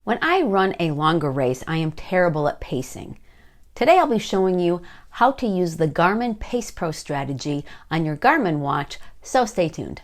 When I run a longer race, I am terrible at pacing. Today I'll be showing you how to use the Garmin Pace Pro strategy on your Garmin watch, so stay tuned.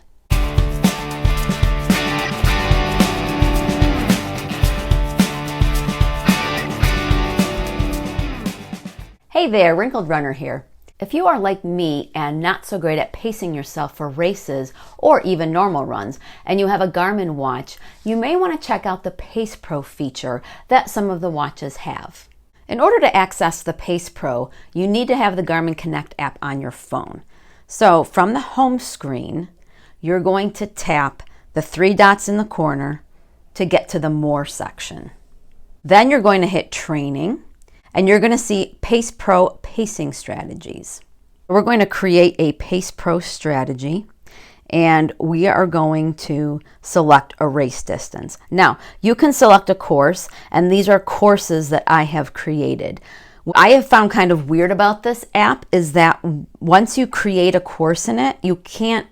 Hey there, Wrinkled Runner here. If you are like me and not so great at pacing yourself for races or even normal runs, and you have a Garmin watch, you may want to check out the Pace Pro feature that some of the watches have. In order to access the Pace Pro, you need to have the Garmin Connect app on your phone. So from the home screen, you're going to tap the three dots in the corner to get to the More section. Then you're going to hit Training, and you're going to see Pace Pro pacing strategies. We're going to create a Pace Pro strategy, and we are going to select a race distance. Now, you can select a course, and these are courses that I have created. What I have found kind of weird about this app is that once you create a course in it, you can't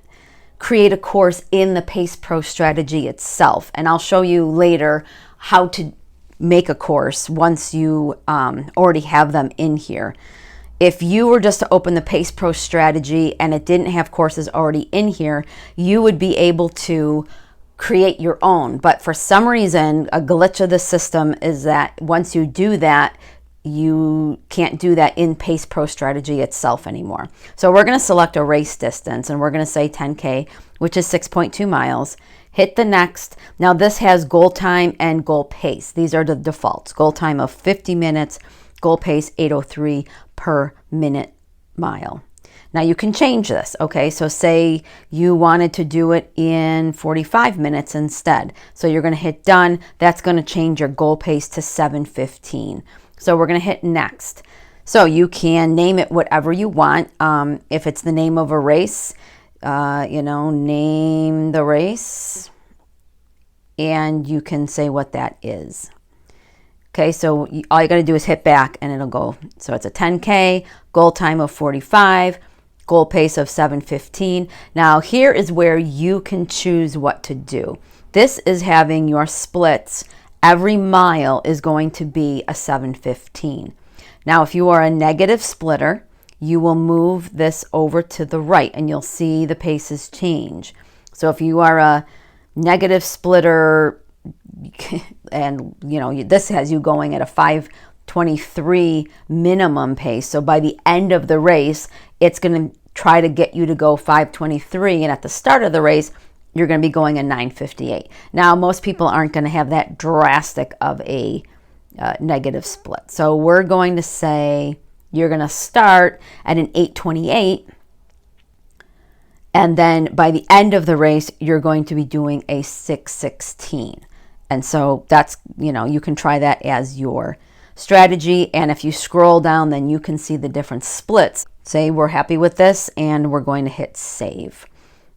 create a course in the Pace Pro strategy itself. And I'll show you later how to make a course once you already have them in here. If you were just to open the Pace Pro strategy and it didn't have courses already in here, you would be able to create your own. But for some reason, a glitch of the system is that once you do that, you can't do that in Pace Pro strategy itself anymore. So we're going to select a race distance, and we're going to say 10K, which is 6.2 miles. Hit the next. Now this has goal time and goal pace. These are the defaults. Goal time of 50 minutes, goal pace 8:03 per minute mile. Now you can change this, okay? So say you wanted to do it in 45 minutes instead. So you're gonna hit done. That's gonna change your goal pace to 7:15. So we're gonna hit next. So you can name it whatever you want. If it's the name of a race, name the race, and you can say what that is. Okay, so all you got to do is hit back and it'll go. So it's a 10K, goal time of 45, goal pace of 7:15. Now here is where you can choose what to do. This is having your splits. Every mile is going to be a 7:15. Now if you are a negative splitter, you will move this over to the right and you'll see the paces change. So if you are a negative splitter and this has you going at a 5:23 minimum pace, so by the end of the race it's going to try to get you to go 5:23, and at the start of the race you're going to be going a 9:58. Now most people aren't going to have that drastic of a negative split, so we're going to say you're going to start at an 8:28, and then by the end of the race, you're going to be doing a 6:16. And so that's, you can try that as your strategy. And if you scroll down, then you can see the different splits. Say we're happy with this and we're going to hit save.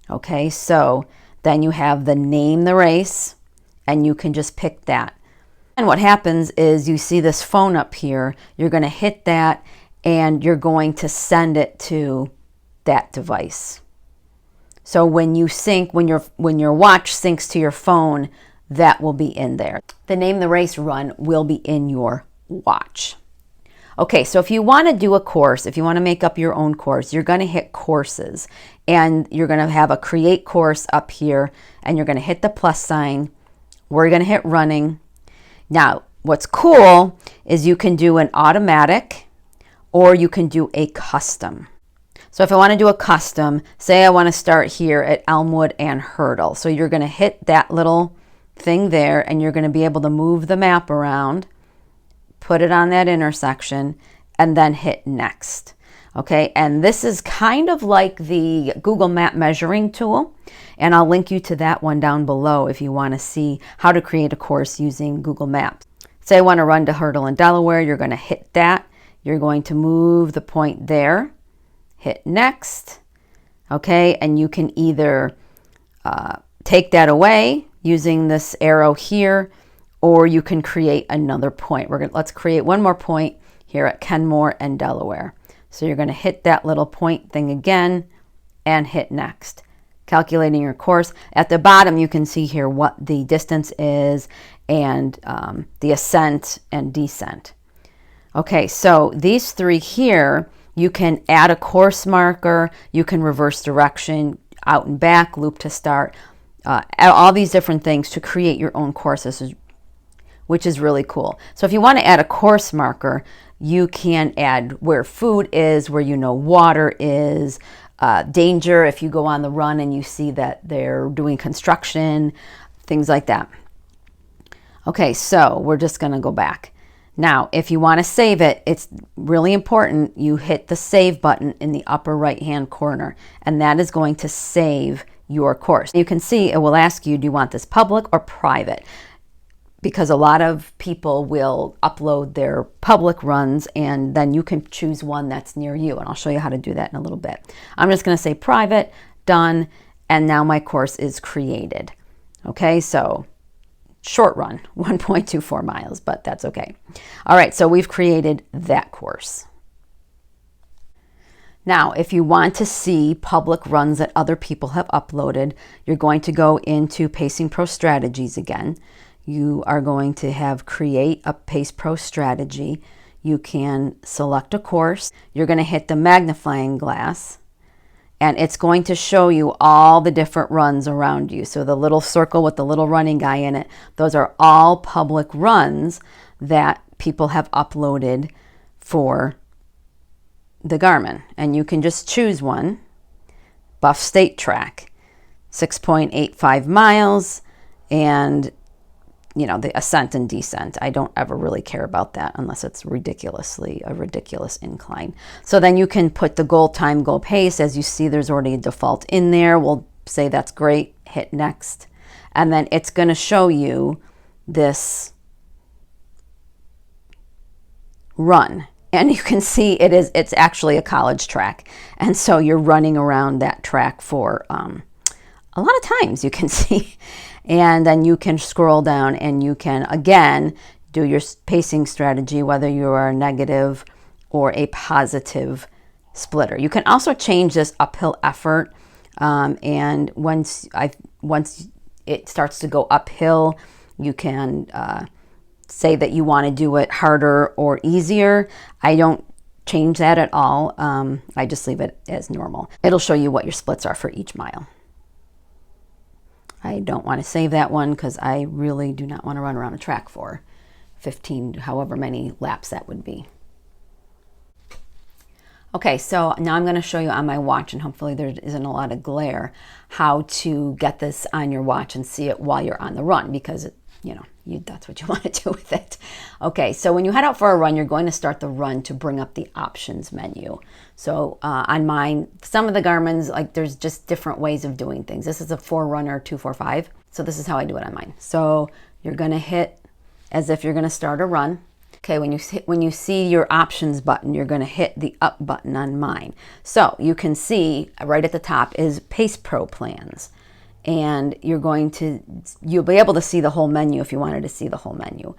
Okay, so then you have the name the race and you can just pick that. And what happens is you see this phone up here, you're going to hit that and you're going to send it to that device. So when you sync, when your watch syncs to your phone, that will be in there. The name the race run will be in your watch. Okay, so if you want to do a course, if you want to make up your own course, you're going to hit courses and you're going to have a create course up here and you're going to hit the plus sign. We're going to hit running. Now, what's cool is you can do an automatic or you can do a custom. So if I want to do a custom, say I want to start here at Elmwood and Hurdle. So you're going to hit that little thing there and you're going to be able to move the map around, put it on that intersection, and then hit next. Okay, and this is kind of like the Google Map measuring tool, and I'll link you to that one down below if you want to see how to create a course using Google Maps. Say I want to run to Hurdle in Delaware, you're going to hit that. You're going to move the point there, hit next, okay, and you can either take that away using this arrow here, or you can create another point. Let's create one more point here at Kenmore and Delaware. So you're going to hit that little point thing again and hit next. calculating your course. At the bottom, you can see here what the distance is and the ascent and descent. Okay, so these three here, you can add a course marker, you can reverse direction, out and back, loop to start, all these different things to create your own courses, which is really cool. So if you want to add a course marker, you can add where food is, where you know water is, danger if you go on the run and you see that they're doing construction, things like that. Okay, so we're just going to go back. Now, if you want to save it, it's really important you hit the save button in the upper right-hand corner, and that is going to save your course. You can see it will ask you, do you want this public or private? Because a lot of people will upload their public runs, and then you can choose one that's near you, and I'll show you how to do that in a little bit. I'm just going to say private, done, and now my course is created. Okay, so short run, 1.24 miles, but that's okay. All right, so we've created that course. Now, if you want to see public runs that other people have uploaded, you're going to go into Pacing Pro Strategies again. You are going to have create a Pace Pro strategy. You can select a course. You're going to hit the magnifying glass, and it's going to show you all the different runs around you. So the little circle with the little running guy in it, those are all public runs that people have uploaded for the Garmin. And you can just choose one. Buff State Track, 6.85 miles, and you know, the ascent and descent. I don't ever really care about that unless it's a ridiculous incline. So then you can put the goal time, goal pace. As you see, there's already a default in there. We'll say that's great, hit next. And then it's going to show you this run. And you can see it's actually a college track. And so you're running around that track for a lot of times, you can see. And then you can scroll down and you can, again, do your pacing strategy, whether you are a negative or a positive splitter. You can also change this uphill effort. And once it starts to go uphill, you can say that you want to do it harder or easier. I don't change that at all. I just leave it as normal. It'll show you what your splits are for each mile. I don't want to save that one because I really do not want to run around a track for 15, however many laps that would be. Okay, so now I'm going to show you on my watch, and hopefully there isn't a lot of glare, how to get this on your watch and see it while you're on the run, because that's what you want to do with it. Okay, so when you head out for a run, you're going to start the run to bring up the options menu. So on mine, some of the Garmin's, like, there's just different ways of doing things. This is a Forerunner 245, so this is how I do it on mine. So you're going to hit as if you're going to start a run. Okay, when you see your options button, you're going to hit the up button on mine. So you can see right at the top is Pace Pro plans. And you'll be able to see the whole menu if you wanted to see the whole menu.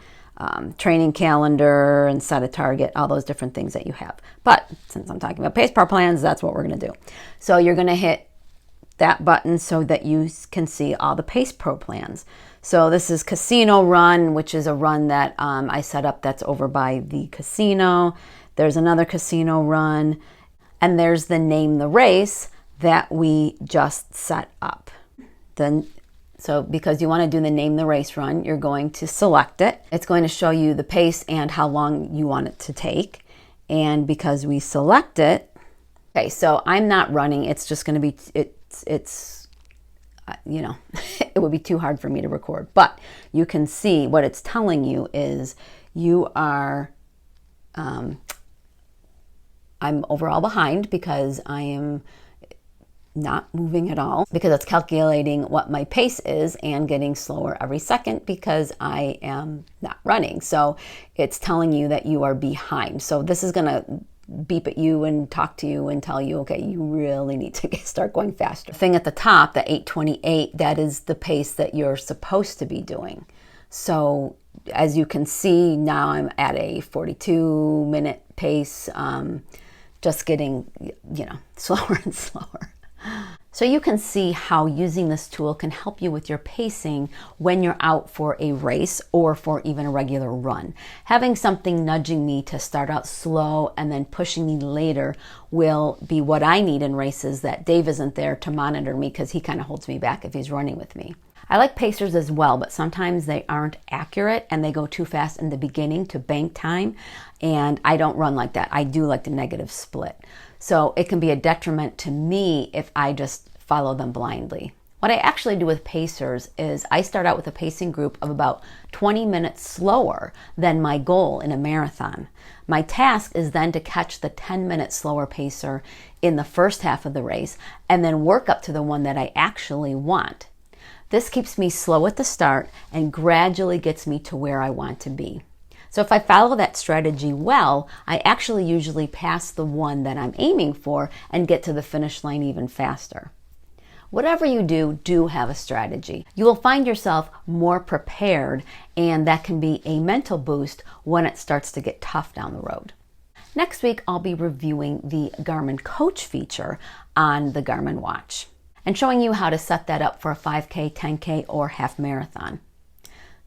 Training calendar and set a target, all those different things that you have. But since I'm talking about Pace Pro plans, that's what we're going to do. So you're going to hit that button so that you can see all the Pace Pro plans. So this is Casino Run, which is a run that I set up that's over by the casino. There's another Casino Run, and there's the Name the Race that we just set up. So because you want to do the Name the Race run, you're going to select it. It's going to show you the pace and how long you want it to take. And because we select it, okay, so I'm not running. It's just going to be, it would be too hard for me to record. But you can see what it's telling you is you are, I'm overall behind because I am not moving at all, because it's calculating what my pace is and getting slower every second because I am not running. So it's telling you that you are behind. So this is going to beep at you and talk to you and tell you, okay, you really need to start going faster. The thing at the top, the 8:28, that is the pace that you're supposed to be doing. So as you can see, now I'm at a 42-minute pace, just getting, slower and slower. So you can see how using this tool can help you with your pacing when you're out for a race or for even a regular run. Having something nudging me to start out slow and then pushing me later will be what I need in races that Dave isn't there to monitor me, because he kind of holds me back if he's running with me. I like pacers as well, but sometimes they aren't accurate and they go too fast in the beginning to bank time, and I don't run like that. I do like the negative split. So it can be a detriment to me if I just follow them blindly. What I actually do with pacers is I start out with a pacing group of about 20 minutes slower than my goal in a marathon. My task is then to catch the 10-minute slower pacer in the first half of the race and then work up to the one that I actually want. This keeps me slow at the start and gradually gets me to where I want to be. So if I follow that strategy well, I actually usually pass the one that I'm aiming for and get to the finish line even faster. Whatever you do, do have a strategy. You will find yourself more prepared, and that can be a mental boost when it starts to get tough down the road. Next week, I'll be reviewing the Garmin Coach feature on the Garmin watch and showing you how to set that up for a 5K, 10K, or half marathon.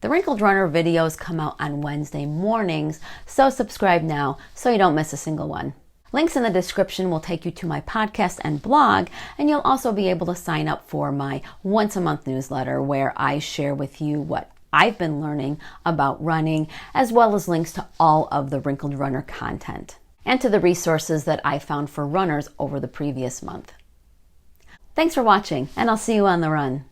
The Wrinkled Runner videos come out on Wednesday mornings, so subscribe now so you don't miss a single one. Links in the description will take you to my podcast and blog, and you'll also be able to sign up for my once-a-month newsletter where I share with you what I've been learning about running, as well as links to all of the Wrinkled Runner content and to the resources that I found for runners over the previous month. Thanks for watching, and I'll see you on the run.